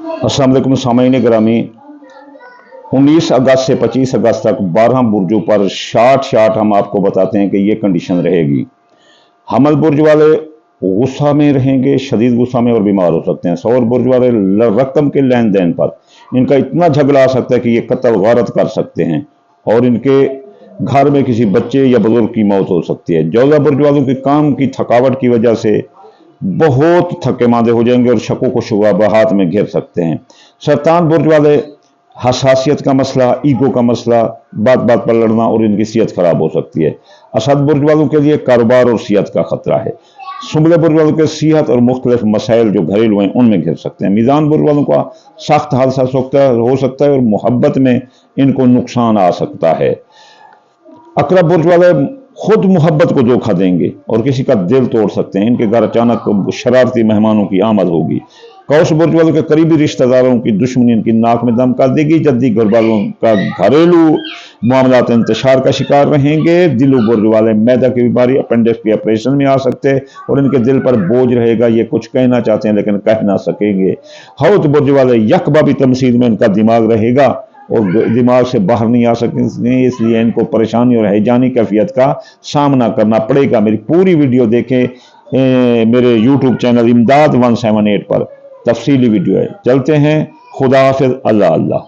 अस्सलाम वालेकुम सामईन गिरामी। 19 अगस्त से 25 अगस्त तक 12 बुर्जों पर शाट हम आपको बताते हैं कि ये कंडीशन रहेगी। हमल बुर्ज वाले गुस्सा में रहेंगे, शदीद गुस्सा में, और बीमार हो सकते हैं। सौर बुर्ज वाले रकम के लेन देन पर इनका इतना झगड़ा आ सकता है कि ये कत्ल गारत कर सकते हैं और इनके घर में किसी बच्चे या बुजुर्ग की मौत हो सकती है। जौजा बुर्ज वालों के काम की थकावट की वजह से बहुत थके मांदे हो जाएंगे और शकों को शुबहात में घिर सकते हैं। सरतान बुर्ज वाले हसासियत का मसला, ईगो का मसला, बात बात पर लड़ना और इनकी सेहत खराब हो सकती है। असद बुर्ज वालों के लिए कारोबार और सेहत का खतरा है। सुंबले बुर्ज वालों के सेहत और मुख्तलिफ मसाइल जो घरेलू हैं उनमें घिर सकते हैं। मीज़ान बुर्ज वालों का सख्त हादसा हो सकता है और मोहब्बत में इनको नुकसान आ सकता है। अकरब बुर्ज वाले खुद मोहब्बत को धोखा देंगे और किसी का दिल तोड़ सकते हैं। इनके घर अचानक शरारती मेहमानों की आमद होगी। कौस बुर्ज वालों के करीबी रिश्तेदारों की दुश्मनी इनकी नाक में दम कर देगी। जद्दी घर वालों का घरेलू मामलात इंतशार का शिकार रहेंगे। दिलो बुर्ज वाले मैदा की बीमारी, अपेंडिक्स के ऑपरेशन में आ सकते हैं और इनके दिल पर बोझ रहेगा। ये कुछ कहना चाहते हैं लेकिन कह ना सकेंगे। हौत बुर्ज वाले यकबाबी तमसील में इनका दिमाग रहेगा और दिमाग से बाहर नहीं आ सकेंगे, इसलिए इनको परेशानी और हैजानी कैफियत का सामना करना पड़ेगा। मेरी पूरी वीडियो देखें, मेरे यूट्यूब चैनल इमदाद 178 पर तफसीली वीडियो है। चलते हैं, खुदा हाफिज, अल्लाह अल्लाह।